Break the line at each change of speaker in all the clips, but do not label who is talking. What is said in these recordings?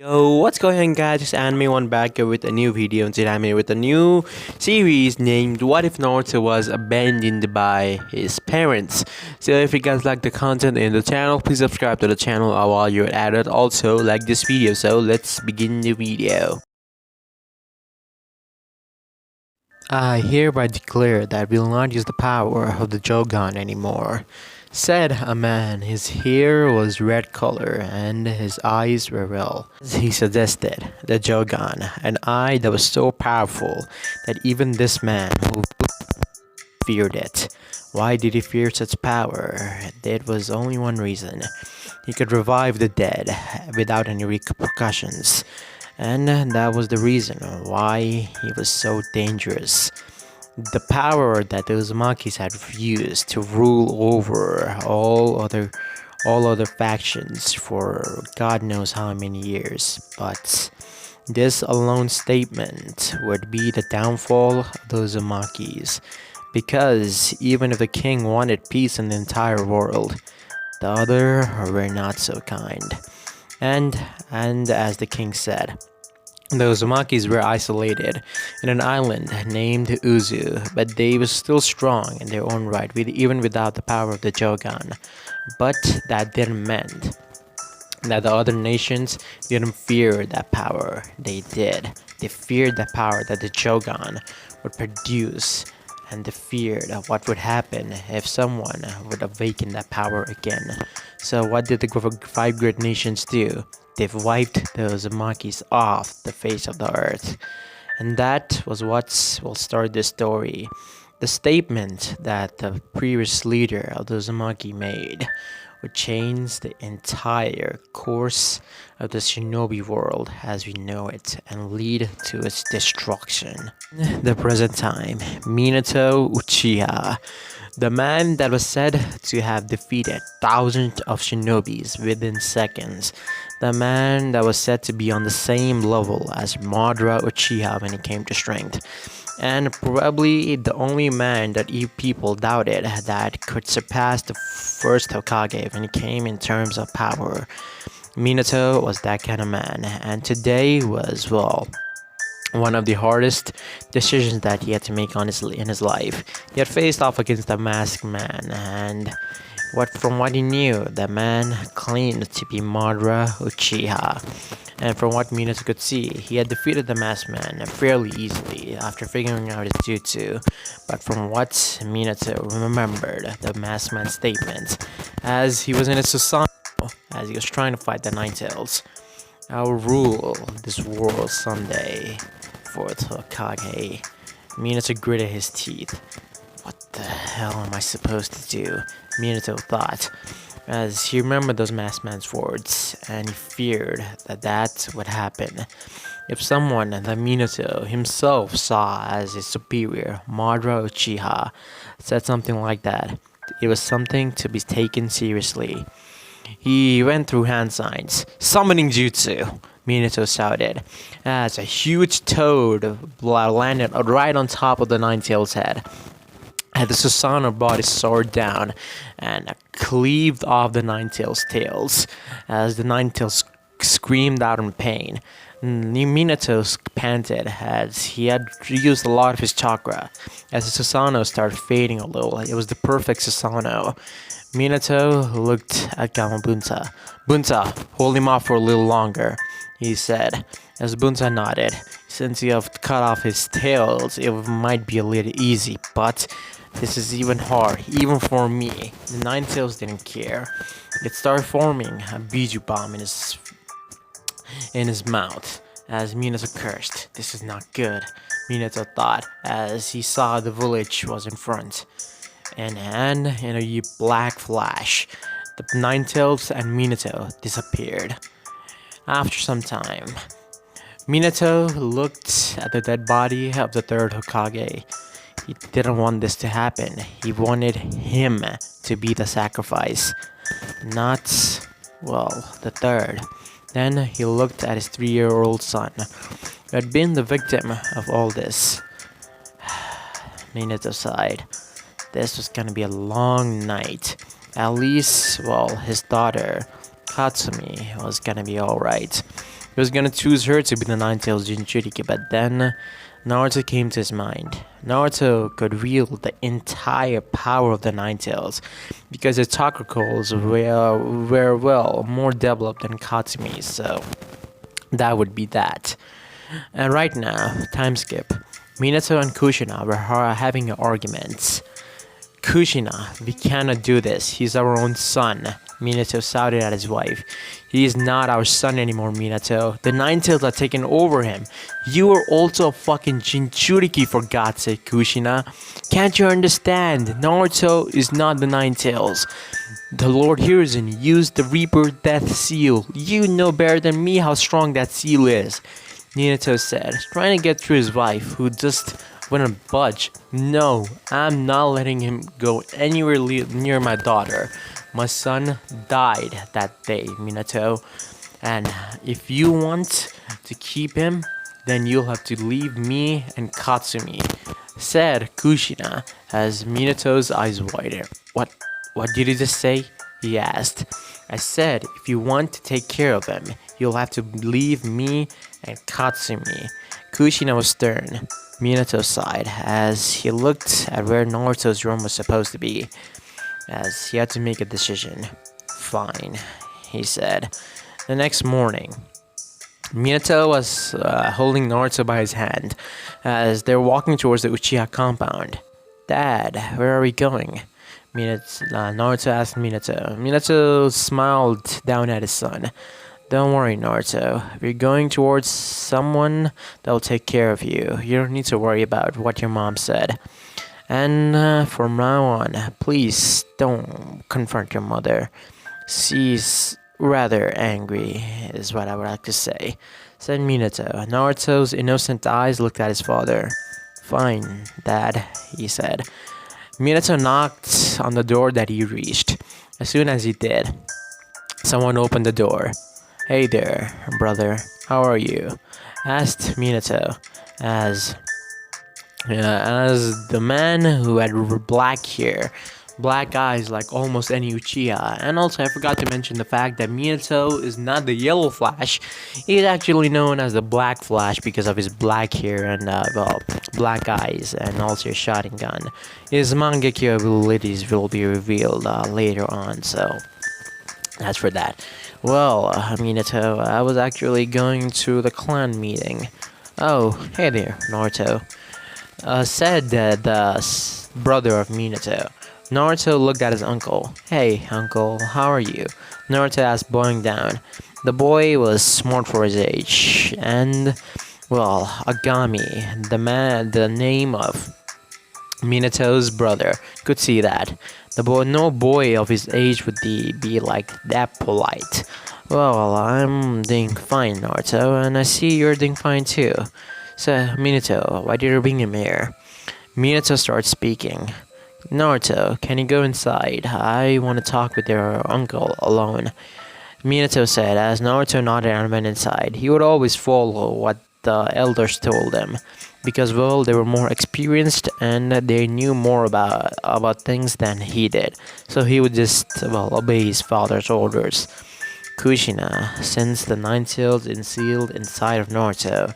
Yo, what's going on guys? It's Anime One back here with a new video, and today I'm here with a new series named What If Naruto Was Abandoned by His Parents. So if you guys like the content in the channel, please subscribe to the channel while you're at it. Also like this video, so let's begin the video. I hereby declare that we will not use the power of the Jogan anymore, said a man. His hair was red color and his eyes were red. He suggested the Jogan, an eye that was so powerful that even this man who feared it. Why did he fear such power? There was only one reason. He could revive the dead without any repercussions. And that was the reason why he was so dangerous. The power that those monkeys had used to rule over all other factions for God knows how many years. But this alone statement would be the downfall of those monkeys. Because even if the king wanted peace in the entire world, the other were not so kind. And as the king said, those monkeys were isolated in an island named Uzu, but they were still strong in their own right, even without the power of the Jogan. But that didn't mean that the other nations didn't fear that power. They did. They feared the power that the Jogan would produce, and they feared what would happen if someone would awaken that power again. So what did the five great nations do? They've wiped those monkeys off the face of the earth. And that was what will start this story. The statement that the previous leader of those monkey made would change the entire course of the shinobi world as we know it and lead to its destruction. The present time, Minato Uchiha, the man that was said to have defeated thousands of shinobis within seconds, the man that was said to be on the same level as Madara Uchiha when it came to strength, and probably the only man that people doubted that could surpass the first Hokage when it came in terms of power. Minato was that kind of man, and today was, well, one of the hardest decisions that he had to make in his life. He had faced off against the masked man, and from what he knew, the man claimed to be Madara Uchiha. And from what Minato could see, he had defeated the masked man fairly easily after figuring out his jutsu. But from what Minato remembered, the masked man's statement, as he was in his Susanoo, as he was trying to fight the Nine Tails, "I will rule this world someday, fourth Hokage." Minato gritted his teeth. What the hell am I supposed to do? Minato thought, as he remembered those masked man's words, and he feared that would happen. If someone that Minato himself saw as his superior, Madara Uchiha, said something like that, it was something to be taken seriously. He went through hand signs. "Summoning jutsu!" Minato shouted, as a huge toad landed right on top of the Nine-Tails' head. The Susanoo body soared down and cleaved off the Nine-Tails' tails as the Nine-Tails screamed out in pain. Minato panted as he had used a lot of his chakra. As the Susanoo started fading a little, it was the perfect Susanoo. Minato looked at Gamabunta. "Bunta, hold him off for a little longer," he said. As Bunta nodded, "Since you have cut off his tails, it might be a little easy, but this is even hard, even for me." The Nine Tails didn't care. It started forming a biju bomb in his mouth as Minato cursed. "This is not good," Minato thought as he saw the village was in front. And in a black flash, the Nine Tails and Minato disappeared. After some time, Minato looked at the dead body of the third Hokage. He didn't want this to happen. He wanted him to be the sacrifice, not, well, the third. Then he looked at his 3-year-old son, who had been the victim of all this. Minato sighed. This was gonna be a long night. At least, well, his daughter, Katsumi, was gonna be alright. He was gonna choose her to be the Nine-Tails Jinchuriki, but then Naruto came to his mind. Naruto could wield the entire power of the Nine-Tails because his chakra coils were well more developed than Katsumi's, so that would be that. And right now, time skip. Minato and Kushina were having arguments. Kushina, we cannot do this. He's our own son. Minato shouted at his wife. He is not our son anymore, Minato. The Nine-Tails are taking over him. You are also a fucking Jinchuriki, for God's sake, Kushina. Can't you understand? Naruto is not the Nine-Tails. The Lord Hiruzen used the Reaper Death Seal. You know better than me how strong that seal is. Minato said, trying to get through his wife, who just wouldn't budge. No, I'm not letting him go anywhere near my daughter. My son died that day, Minato. And if you want to keep him, then you'll have to leave me and Katsumi, said Kushina as Minato's eyes widened. What did you just say? He asked. I said, if you want to take care of him, you'll have to leave me and Katsumi. Kushina was stern. Minato sighed as he looked at where Naruto's room was supposed to be, as he had to make a decision. Fine, he said. The next morning, Minato was holding Naruto by his hand as they were walking towards the Uchiha compound. Dad, where are we going? Naruto asked Minato. Minato smiled down at his son. Don't worry, Naruto. We're going towards someone that will take care of you. You don't need to worry about what your mom said. And from now on, please don't confront your mother. She's rather angry, is what I would like to say, said Minato. Naruto's innocent eyes looked at his father. Fine, Dad, he said. Minato knocked on the door that he reached. As soon as he did, someone opened the door. Hey there, brother. How are you? Asked Minato as the man who had black hair, black eyes like almost any Uchiha. And also I forgot to mention the fact that Minato is not the Yellow Flash. He's actually known as the Black Flash because of his black hair and black eyes and also his Sharingan. His Mangekyo abilities will be revealed later on, so that's for that. Well, Minato, I was actually going to the clan meeting. Oh, hey there, Naruto. Said the brother of Minato. Naruto looked at his uncle. Hey, uncle, how are you? Naruto asked, bowing down. The boy was smart for his age, and, well, Agami, the name of Minato's brother, could see that. No boy of his age would be like that polite. Well, I'm doing fine, Naruto, and I see you're doing fine too. So, Minato, why did you bring him here? Minato started speaking. Naruto, can you go inside? I want to talk with your uncle alone. Minato said as Naruto nodded and went inside. He would always follow what the elders told him, because, well, they were more experienced and they knew more about things than he did. So he would just, obey his father's orders. Kushina, since the Nine-Tails sealed inside of Naruto,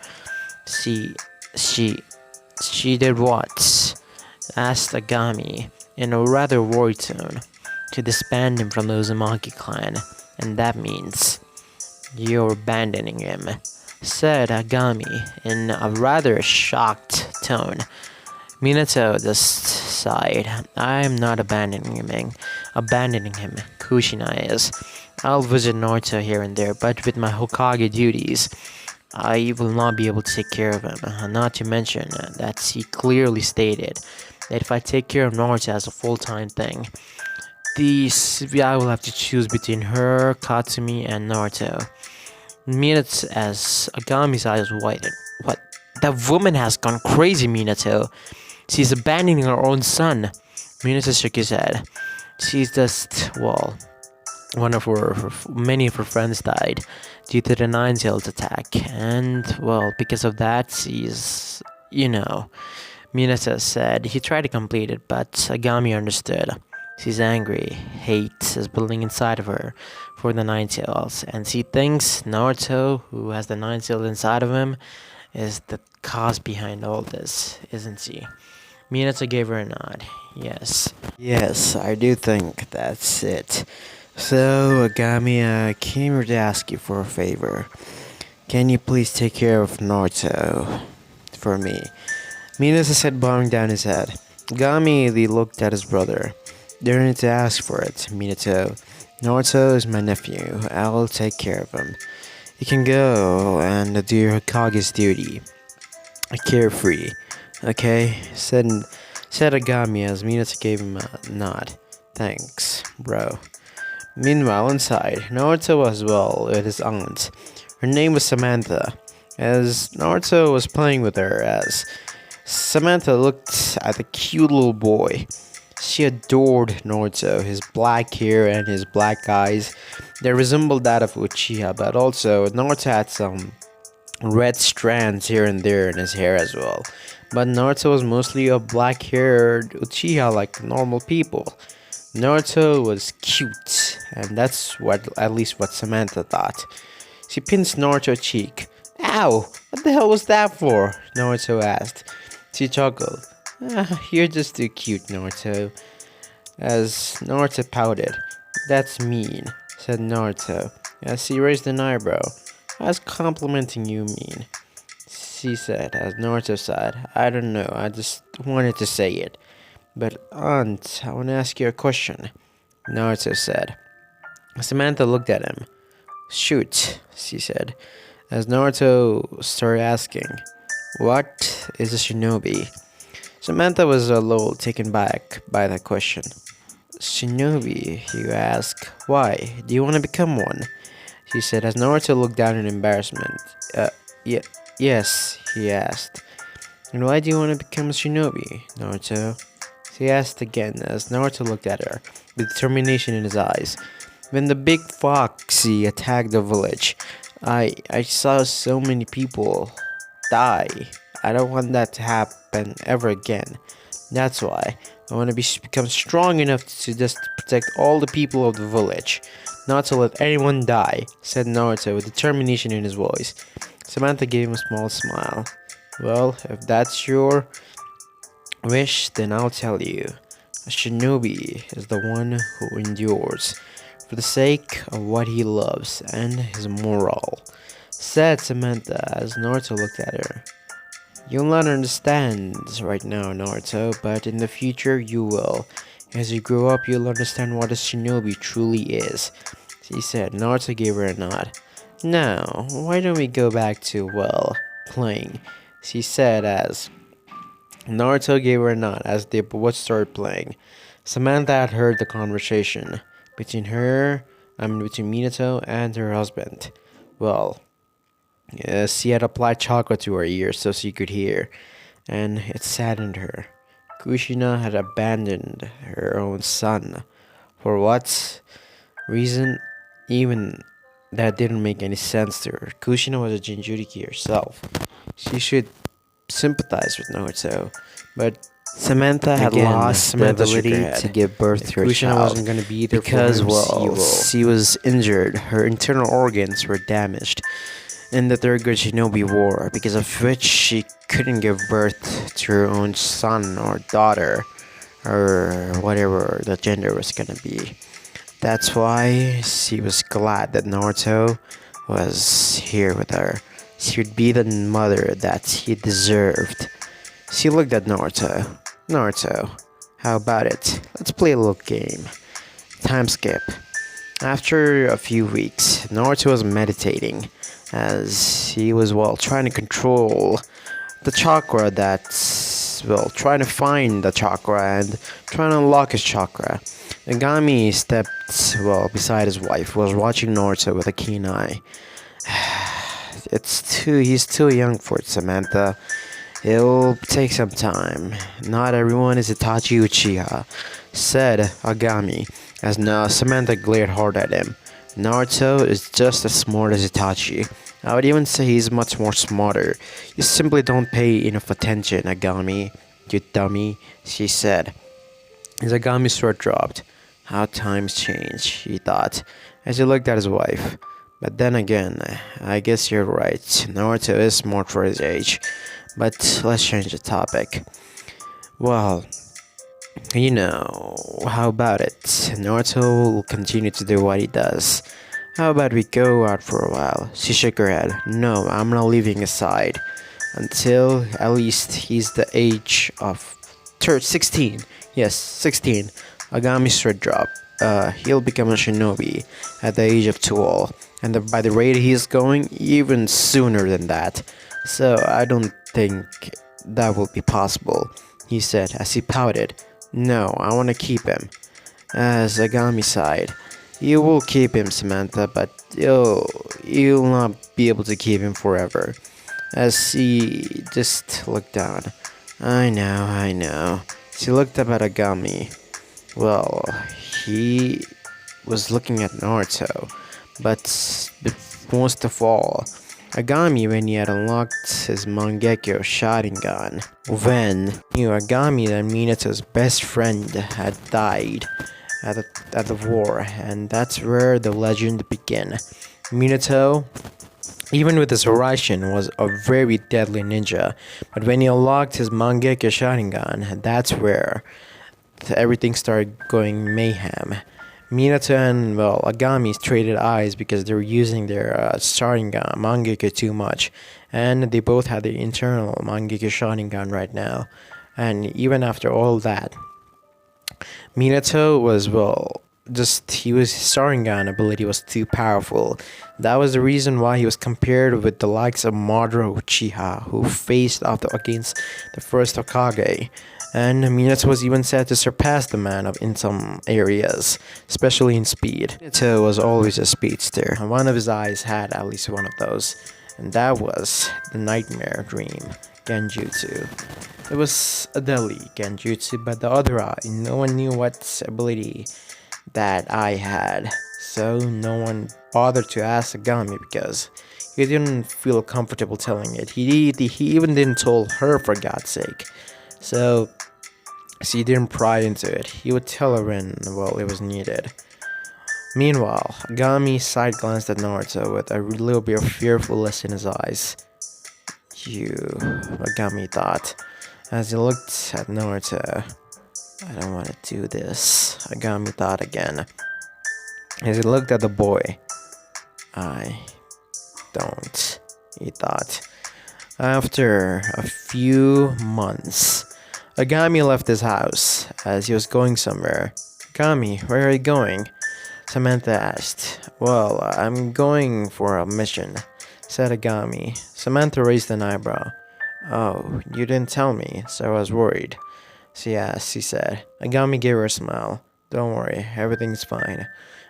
she did what? Asked Agami in a rather worried tone. To disband him from the Uzumaki clan, and that means you're abandoning him, said Agami in a rather shocked tone. Minato just sighed. I'm not abandoning him. Kushina is. I'll visit Naruto here and there, but with my Hokage duties, I will not be able to take care of him. Not to mention that he clearly stated that if I take care of Naruto as a full-time thing, I will have to choose between her, Katsumi, and Naruto. Minato as Agami's eyes widened. What? That woman has gone crazy, Minato. She's abandoning her own son. Minato shook his head. She's just, many of her friends died due to the Nine-Tails attack, and, because of that, she's, Minato said. He tried to complete it, but Agami understood. She's angry. Hate is building inside of her for the Nine Tails, and she thinks Naruto, who has the Nine Tails inside of him, is the cause behind all this, isn't she? Minato gave her a nod. Yes. Yes, I do think that's it. So, Agami, I came here to ask you for a favor. Can you please take care of Naruto for me? Minato said, bowing down his head. Agami immediately looked at his brother. Don't need to ask for it, Minato. Naruto is my nephew. I'll take care of him. You can go and do your Hokage's duty. Carefree. Okay? Said Agami as Minato gave him a nod. Thanks, bro. Meanwhile, inside, Naruto was with his aunt. Her name was Samantha, as Naruto was playing with her as Samantha looked at the cute little boy. She adored Naruto, his black hair and his black eyes. They resembled that of Uchiha, but also Naruto had some red strands here and there in his hair as well. But Naruto was mostly a black-haired Uchiha like normal people. Naruto was cute, and that's at least what Samantha thought. She pinched Naruto's cheek. Ow! What the hell was that for? Naruto asked. She chuckled. You're just too cute, Naruto. As Naruto pouted. That's mean, said Naruto, as he raised an eyebrow. I was complimenting you, mean, she said, as Naruto sighed. I don't know, I just wanted to say it. But, Aunt, I want to ask you a question, Naruto said. Samantha looked at him. Shoot, she said, as Naruto started asking, what is a shinobi? Samantha was a little taken back by that question. Shinobi, you ask. Why? Do you want to become one? She said as Naruto looked down in embarrassment. Yes, he asked. And why do you want to become a shinobi, Naruto? She asked again as Naruto looked at her, with determination in his eyes. When the big foxy attacked the village, I saw so many people die. I don't want that to happen ever again. That's why I want to become strong enough to just protect all the people of the village, not to let anyone die, said Naruto with determination in his voice. Samantha gave him a small smile. Well, if that's your wish, then I'll tell you. A shinobi is the one who endures for the sake of what he loves and his moral, said Samantha as Naruto looked at her. You'll not understand right now, Naruto, but in the future you will. As you grow up, you'll understand what a shinobi truly is, she said. Naruto gave her a nod. Now, why don't we go back to, playing, she said as Naruto gave her a nod as they both started playing. Samantha had heard the conversation between Minato and her husband. She had applied chakra to her ears so she could hear, and it saddened her. Kushina had abandoned her own son. For what reason? Even that didn't make any sense to her. Kushina was a Jinchuriki herself. She should sympathize with Naruto, but Samantha had lost the ability to give birth to her child wasn't going to be there because, she was injured. Her internal organs were damaged in the Third Grade Shinobi War, because of which she couldn't give birth to her own son or daughter, or whatever the gender was going to be. That's why she was glad that Naruto was here with her. She would be the mother that he deserved. She looked at Naruto. Naruto, how about it? Let's play a little game. Time skip. After a few weeks, Naruto was meditating as he was, trying to control the chakra trying to find the chakra and trying to unlock his chakra. Agami stepped, beside his wife, was watching Naruto with a keen eye. He's too young for it, Samantha. It'll take some time. Not everyone is Itachi Uchiha, said Agami, as Samantha glared hard at him. Naruto is just as smart as Itachi. I would even say he's much more smarter. You simply don't pay enough attention, Agami, you dummy, she said. As Agami's throat dropped. How times change, he thought, as he looked at his wife. But then again, I guess you're right. Naruto is smart for his age. But let's change the topic. Well, how about it? Naruto will continue to do what he does. How about we go out for a while? She shook her head. No, I'm not leaving his side. Until at least he's the age of 16. Yes, 16. Agami's third drop. He'll become a shinobi at the age of 12. And by the rate he's going, even sooner than that. So I don't think that will be possible, he said as he pouted. No, I want to keep him. As Agami sighed, you will keep him, Samantha, but you'll not be able to keep him forever. As he just looked down. I know. She looked up at Agami. Well, he was looking at Naruto, but most of all, Agami when he had unlocked his Mangekyo Sharingan. When knew Agami that Minato's best friend had died at the war, and that's where the legend began. Minato, even with his Horaishin, was a very deadly ninja, but when he unlocked his Mangekyo Sharingan, that's where everything started going mayhem. Minato and Agami traded eyes because they were using their Sharingan Mangekyo too much, and they both had their internal Mangekyo Sharingan right now. And even after all that, Minato was his Sharingan ability was too powerful. That was the reason why he was compared with the likes of Madara Uchiha, who faced off against the first Hokage. And Minato was even said to surpass the man in some areas, especially in speed. Minato was always a speedster, and one of his eyes had at least one of those, and that was the Nightmare Dream Genjutsu. It was a deadly Genjutsu, but the other eye, no one knew what ability that eye had, so no one bothered to ask Agami because he didn't feel comfortable telling it. He even didn't tell her, for God's sake. So he didn't pry into it. He would tell her when, it was needed. Meanwhile, Agami side glanced at Naruto with a little bit of fearfulness in his eyes. Agami thought, as he looked at Naruto. I don't want to do this, Agami thought again. As he looked at the boy. I don't, he thought. After a few months, Agami left his house as he was going somewhere. Agami, where are you going? Samantha asked. Well, I'm going for a mission, said Agami. Samantha raised an eyebrow. Oh, you didn't tell me, so I was worried. She said. Agami gave her a smile. Don't worry, everything's fine.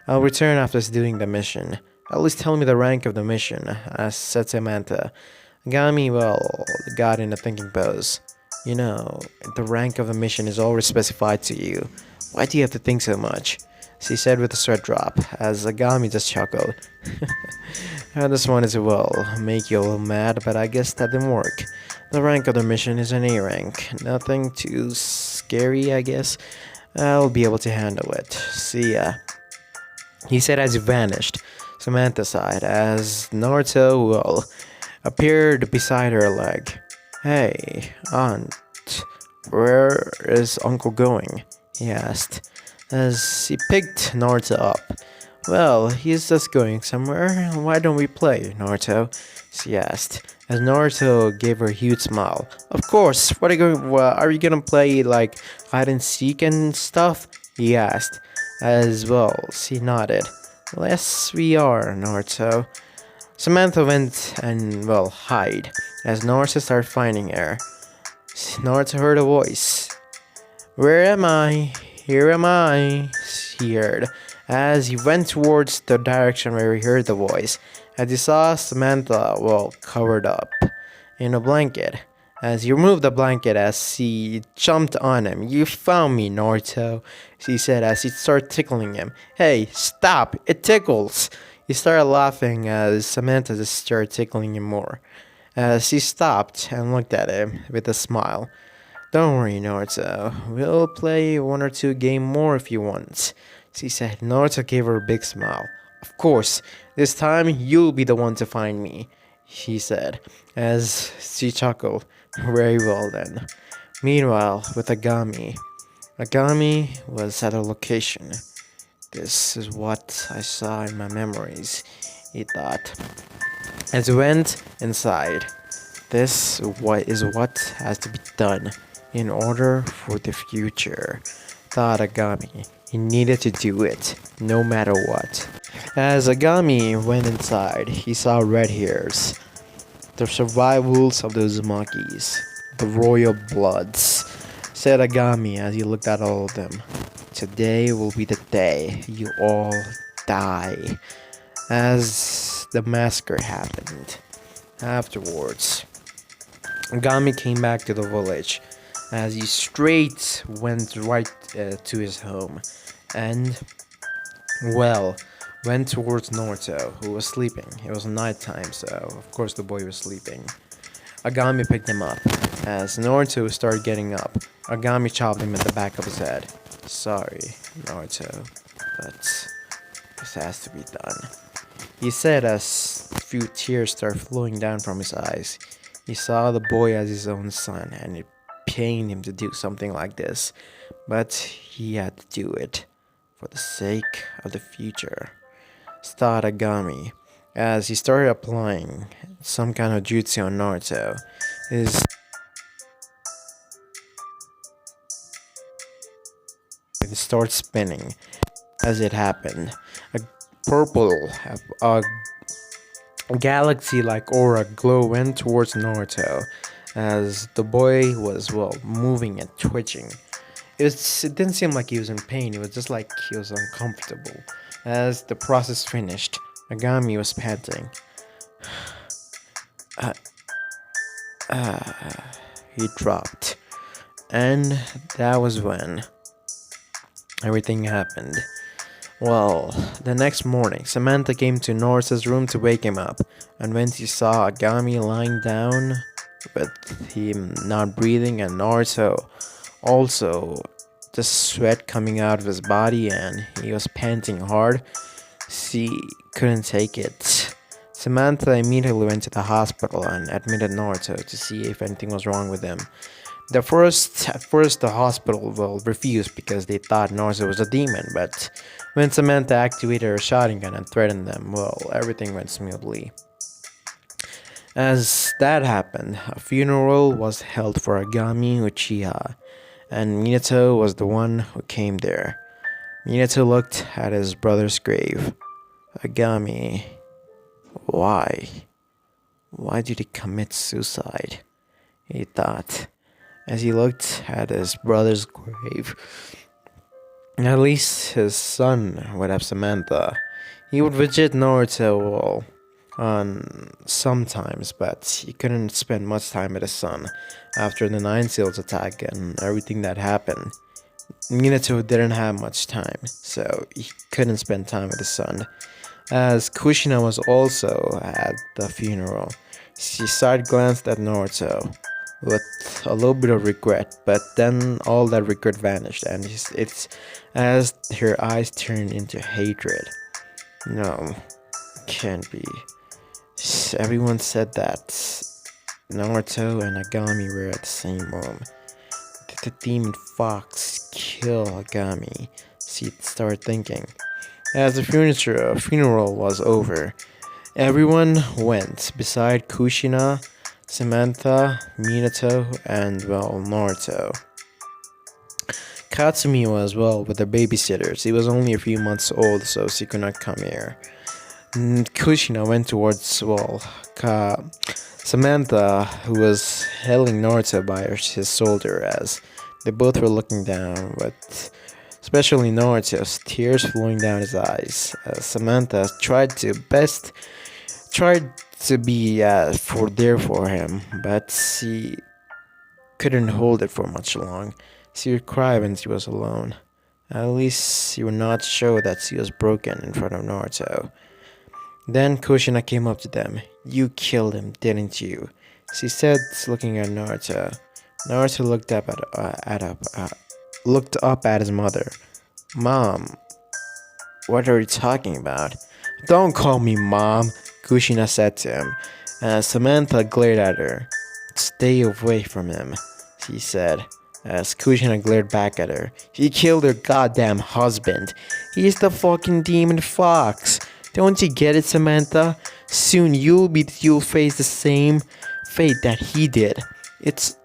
I'll return after doing the mission. At least tell me the rank of the mission, said Samantha. Agami, got in a thinking pose. The rank of the mission is already specified to you. Why do you have to think so much? She said with a sweat drop, as Agami just chuckled. I just wanted to, make you a little mad, but I guess that didn't work. The rank of the mission is an A rank. Nothing too scary, I guess. I'll be able to handle it. See ya. He said as he vanished. Samantha sighed as Naruto, appeared beside her leg. Hey, Aunt, where is Uncle going? He asked, as he picked Naruto up. Well, he's just going somewhere. Why don't we play, Naruto? She asked, as Naruto gave her a huge smile. Of course. What are you gonna play, like hide and seek and stuff? He asked, as she nodded. Yes, we are, Naruto. Samantha went and hide as Naruto started finding her. Naruto heard a voice. Where am I? Here am I, he heard, as he went towards the direction where he heard the voice, as he saw Samantha, covered up in a blanket. As he removed the blanket as he jumped on him. You found me, Naruto, she said as he started tickling him. Hey, stop, it tickles. He started laughing as Samantha just started tickling him more. As he stopped and looked at him with a smile. Don't worry, Naruto. We'll play one or two games more if you want. she said. Naruto gave her a big smile. Of course, this time you'll be the one to find me, he said, as she chuckled. Very well then. Meanwhile, with Agami was at a location. This is what I saw in my memories, he thought. As he went inside, this is what has to be done in order for the future, thought Agami. He needed to do it, no matter what. As Agami went inside, he saw red hairs, the survivals of those monkeys, the royal bloods, said Agami as he looked at all of them. Today will be the day you all die. As the massacre happened. Afterwards, Agami came back to the village as he straight went right to his home and, well, went towards Naruto, who was sleeping. It was nighttime, so of course the boy was sleeping. Agami picked him up. As Naruto started getting up, Agami chopped him in the back of his head. Sorry, Naruto, but this has to be done, he said as a few tears started flowing down from his eyes. He saw the boy as his own son, and it pained him to do something like this, but he had to do it for the sake of the future, thought Agami, as he started applying some kind of jutsu on Naruto. His it started spinning as it happened. A purple, a galaxy-like aura glow went towards Naruto as the boy was, well, moving and twitching. It didn't seem like he was in pain, it was just like he was uncomfortable. As the process finished, Agami was panting. He dropped. And that was when everything happened. Well, the next morning, Samantha came to Naruto's room to wake him up, and when she saw Agami lying down with him not breathing and Naruto also just sweat coming out of his body and he was panting hard, she couldn't take it. Samantha immediately went to the hospital and admitted Naruto to see if anything was wrong with him. At first, the hospital refused because they thought Naruto was a demon, but when Samantha activated her shotgun and threatened them, well, everything went smoothly. As that happened, a funeral was held for Agami Uchiha, and Minato was the one who came there. Minato looked at his brother's grave. Agami, why? Why did he commit suicide? He thought, as he looked at his brother's grave. At least his son would have Samantha. He would visit Naruto on sometimes, but he couldn't spend much time with his son after the Nine Seals attack and everything that happened. Minato didn't have much time, so he couldn't spend time with his son. As Kushina was also at the funeral, she side glanced at Naruto with a little bit of regret, but then all that regret vanished, and it's as her eyes turned into hatred. No, can't be. Everyone said that Naruto and Agami were at the same room. Did the demon fox kill Agami? She started thinking. As the funeral was over, everyone went beside Kushina, Samantha, Minato, and, well, Naruto. Katsumi was, well, with the babysitters. He was only a few months old, so she could not come here. Kushina went towards, well, Samantha, who was holding Naruto by his shoulder as they both were looking down, with especially Naruto's tears flowing down his eyes. Samantha tried to be there for him, but she couldn't hold it for much long. She would cry when she was alone. At least she would not show that she was broken in front of Naruto. Then Kushina came up to them. You killed him, didn't you? She said, looking at Naruto. Naruto looked up at his mother. Mom, What are you talking about? Don't call me mom, Kushina said to him. As Samantha glared at her. Stay away from him, she said. As Kushina glared back at her. He killed her goddamn husband. He's the fucking demon fox. Don't you get it, Samantha? Soon you'll face the same fate that he did. It's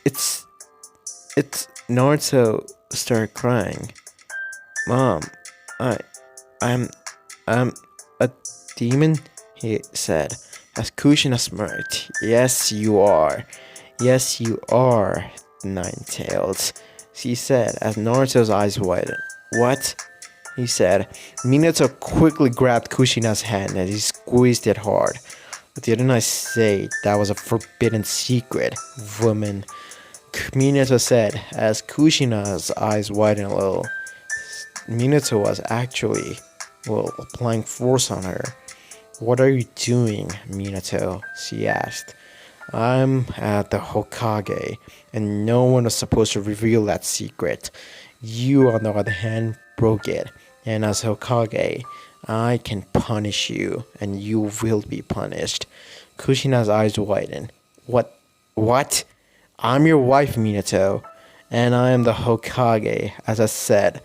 it's it's Naruto started crying. Mom, I I'm I'm a demon, he said, as Kushina smirked. Yes, you are. Yes, you are, Nine-Tails, she said as Naruto's eyes widened. What? He said. Minato quickly grabbed Kushina's hand and he squeezed it hard. But didn't I say that was a forbidden secret, woman? Minato said as Kushina's eyes widened a little. Minato was actually, applying force on her. What are you doing, Minato? She asked. I'm at the Hokage, and no one was supposed to reveal that secret. You, on the other hand, broke it, and as Hokage, I can punish you, and you will be punished. Kushina's eyes widened. What? What? I'm your wife, Minato, and I am the Hokage, as I said.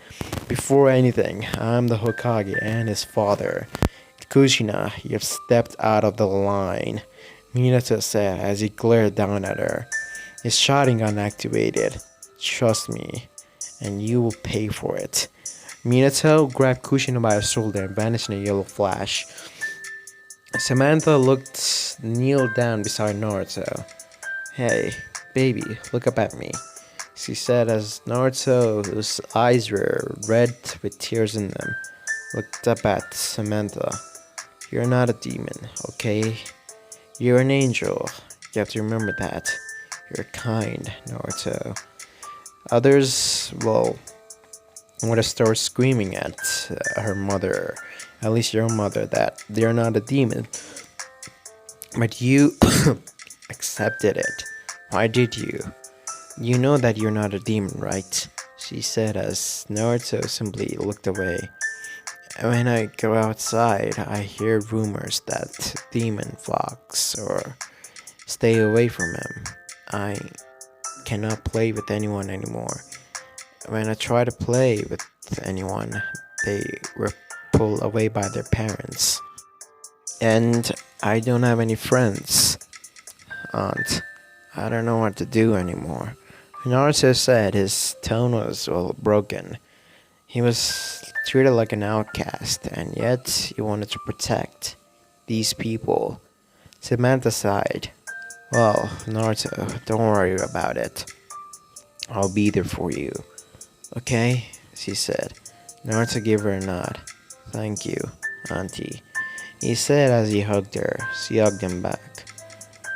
Before anything, I'm the Hokage and his father. Kushina, you've stepped out of the line, Minato said as he glared down at her. His Sharingan activated. Trust me, and you will pay for it. Minato grabbed Kushina by her shoulder and vanished in a yellow flash. Samantha kneeled down beside Naruto. Hey, baby, look up at me, she said as Naruto, whose eyes were red with tears in them, looked up at Samantha. You're not a demon, okay? You're an angel. You have to remember that. You're kind, Naruto. Others, would have started screaming at her mother, at least your mother, that they're not a demon. But you accepted it. Why did you? You know that you're not a demon, right? She said as Naruto simply looked away. When I go outside, I hear rumors that Demon Fox or stay away from him. I cannot play with anyone anymore. When I try to play with anyone, they were pulled away by their parents. And I don't have any friends, Aunt. I don't know what to do anymore. Naruto said his tone was broken. He was treated like an outcast, and yet he wanted to protect these people. Samantha sighed. Well, Naruto, don't worry about it. I'll be there for you. Okay, she said. Naruto gave her a nod. Thank you, Auntie, he said as he hugged her. She hugged him back.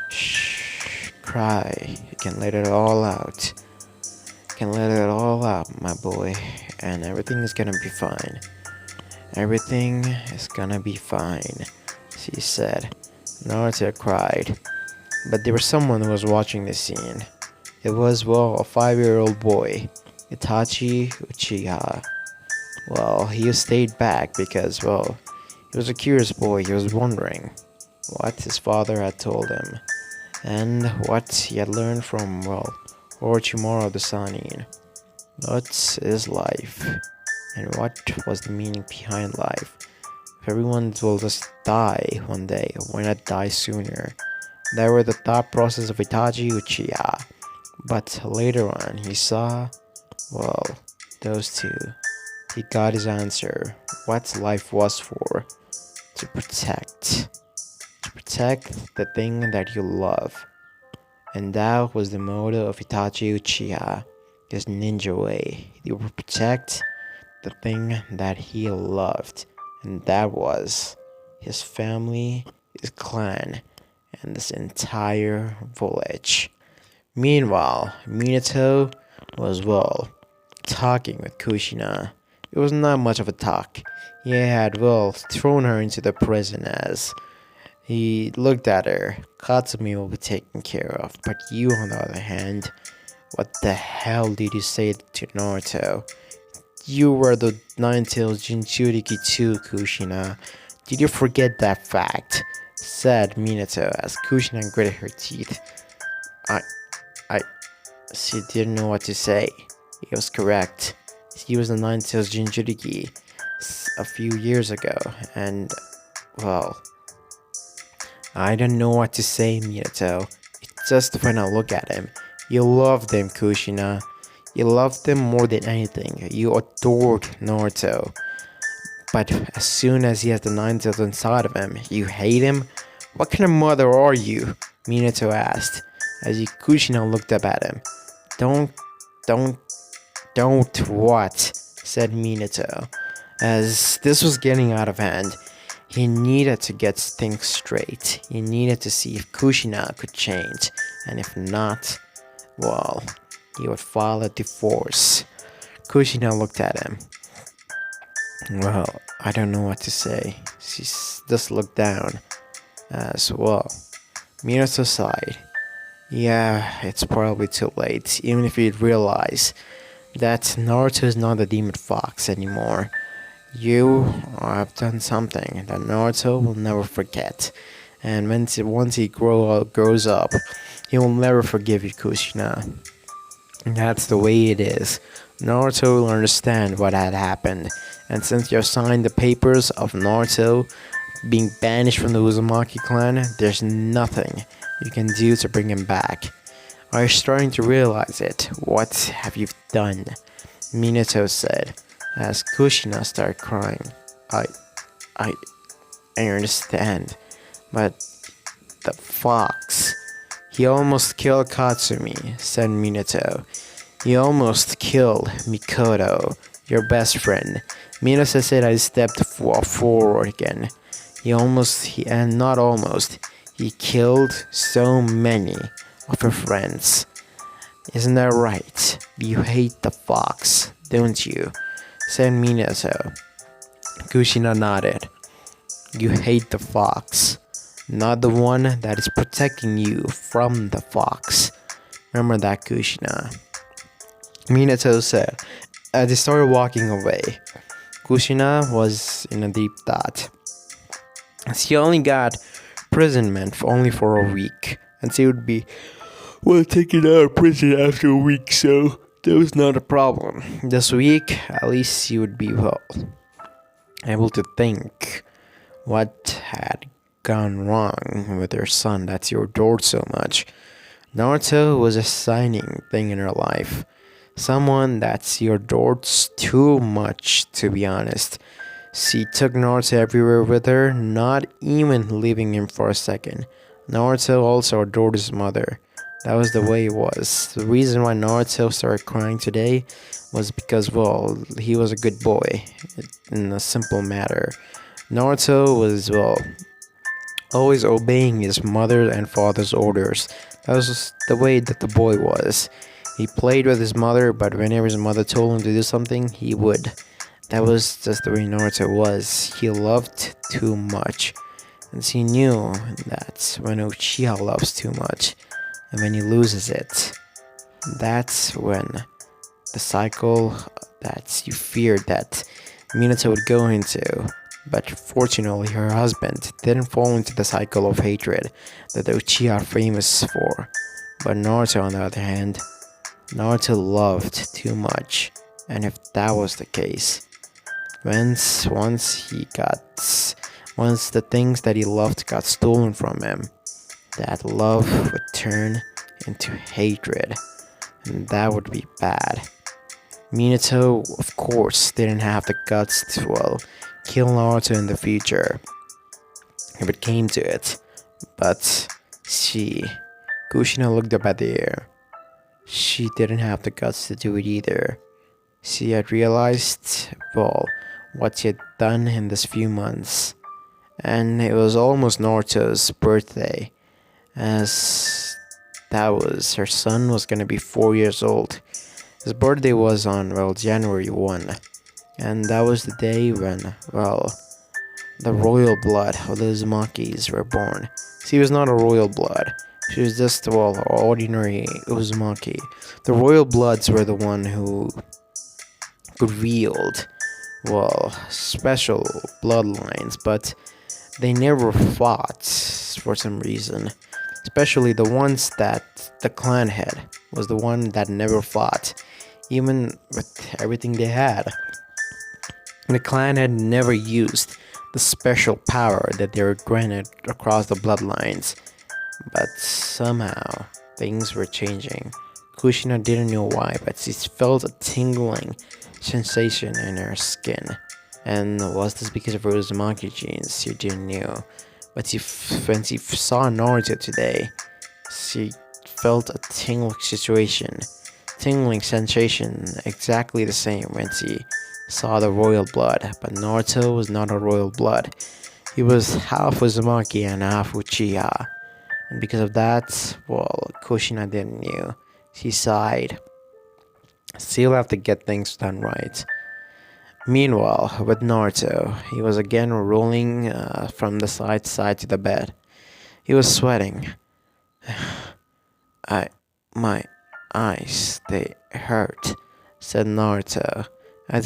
Shh, cry. You can let it all out. You can let it all out, my boy, and everything is gonna be fine. Everything is gonna be fine, she said. Naruto cried. But there was someone who was watching this scene. It was, a 5-year-old boy, Itachi Uchiha. He stayed back because, he was a curious boy. He was wondering what his father had told him and what he had learned from, Orochimaru the Sannin. What is life? And what was the meaning behind life? If everyone will just die one day, why not die sooner? That were the thought process of Itachi Uchiha. But later on, he saw, those two. He got his answer. What life was for. To protect. To protect the thing that you love. And that was the motto of Itachi Uchiha. His ninja way. He would protect the thing that he loved. And that was his family, his clan, and this entire village. Meanwhile, Minato was, talking with Kushina. It was not much of a talk. He had, thrown her into the prison as he looked at her. Katsumi will be taken care of, but you, on the other hand, what the hell did you say to Naruto? You were the nine-tailed Jinchuriki too, Kushina. Did you forget that fact? Said Minato as Kushina gritted her teeth. I, I, she didn't know what to say. He was correct. He was the nine-tailed Jinchuriki a few years ago, and, well, I don't know what to say, Minato. It's just when I look at him. You loved him, Kushina. You loved him more than anything. You adored Naruto. But as soon as he has the nine tails inside of him, you hate him? What kind of mother are you? Minato asked, as Kushina looked up at him. Don't, don't, don't what? Said Minato. As this was getting out of hand, he needed to get things straight. He needed to see if Kushina could change, and if not, well, he would file a divorce. Kushina looked at him. Well, I don't know what to say. She just looked down as well. Minato sighed. Yeah, it's probably too late, even if you'd realize that Naruto is not the demon fox anymore. You have done something that Naruto will never forget. And once he grows up, he will never forgive you, Kushina. And that's the way it is. Naruto will understand what had happened. And since you have signed the papers of Naruto being banished from the Uzumaki clan, there's nothing you can do to bring him back. Are you starting to realize it? What have you done? Minato said, as Kushina started crying. I understand, but the fox. He almost killed Katsumi, said Minato. He almost killed Mikoto, your best friend. Minato said I stepped forward again. He killed so many of your friends. Isn't that right? You hate the fox, don't you? Said Minato. Kushina nodded. You hate the fox, not the one that is protecting you from the fox. Remember that, Kushina. Minato said as they started walking away. Kushina was in a deep thought. She only got imprisonment for a week, and she would be taken out of prison after a week, so that was not a problem. This week, at least she would be able to think what had gone wrong with her son that she adored so much. Naruto was a shining thing in her life. Someone that she adored too much, to be honest. She took Naruto everywhere with her, not even leaving him for a second. Naruto also adored his mother. That was the way it was. The reason why Naruto started crying today was because, well, he was a good boy, in a simple matter. Naruto was, always obeying his mother and father's orders. That was just the way that the boy was. He played with his mother, but whenever his mother told him to do something, he would. That was just the way Naruto was. He loved too much. And he knew that when Uchiha loves too much, and when he loses it, that's when the cycle that you feared that Minato would go into. But fortunately, her husband didn't fall into the cycle of hatred that the Uchiha are famous for. But Naruto, on the other hand, Naruto loved too much. And if that was the case, once the things that he loved got stolen from him, that love would turn into hatred, and that would be bad. Minato, of course, didn't have the guts to, kill Naruto in the future, if it came to it, but Kushina looked up at the air. She didn't have the guts to do it either. She had realized, what she had done in this few months, and it was almost Naruto's birthday, as her son was gonna be 4 years old. His birthday was on, January 1, and that was the day when, the royal blood of the Uzumakis were born. She was not a royal blood. She was just, ordinary Uzumaki. The royal bloods were the one who revealed, well, special bloodlines, but they never fought for some reason. Especially the ones that the clan head was the one that never fought, even with everything they had. The clan had never used the special power that they were granted across the bloodlines, but somehow things were changing. Kushina didn't know why, but she felt a tingling sensation in her skin. And was this because of Rose monkey genes? She didn't know. But when she saw Naruto today, she felt a tingling sensation exactly the same when she saw the royal blood. But Naruto was not a royal blood. He was half Uzumaki and half Uchiha. And because of that, well, Kushina didn't know. She sighed. She'll have to get things done right. Meanwhile, with Naruto, he was again rolling from the side to side to the bed. He was sweating. My eyes, they hurt, said Naruto, as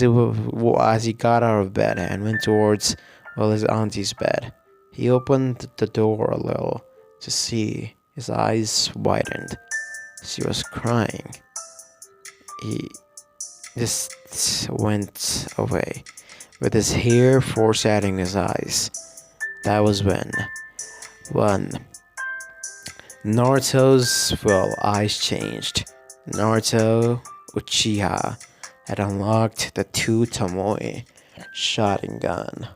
he got out of bed and went towards, well, his auntie's bed. He opened the door a little to see. His eyes widened. She was crying. He just went away, with his hair foreshadowing his eyes. That was when Naruto's, well, eyes changed. Naruto Uchiha had unlocked the two Tomoe shotgun gun.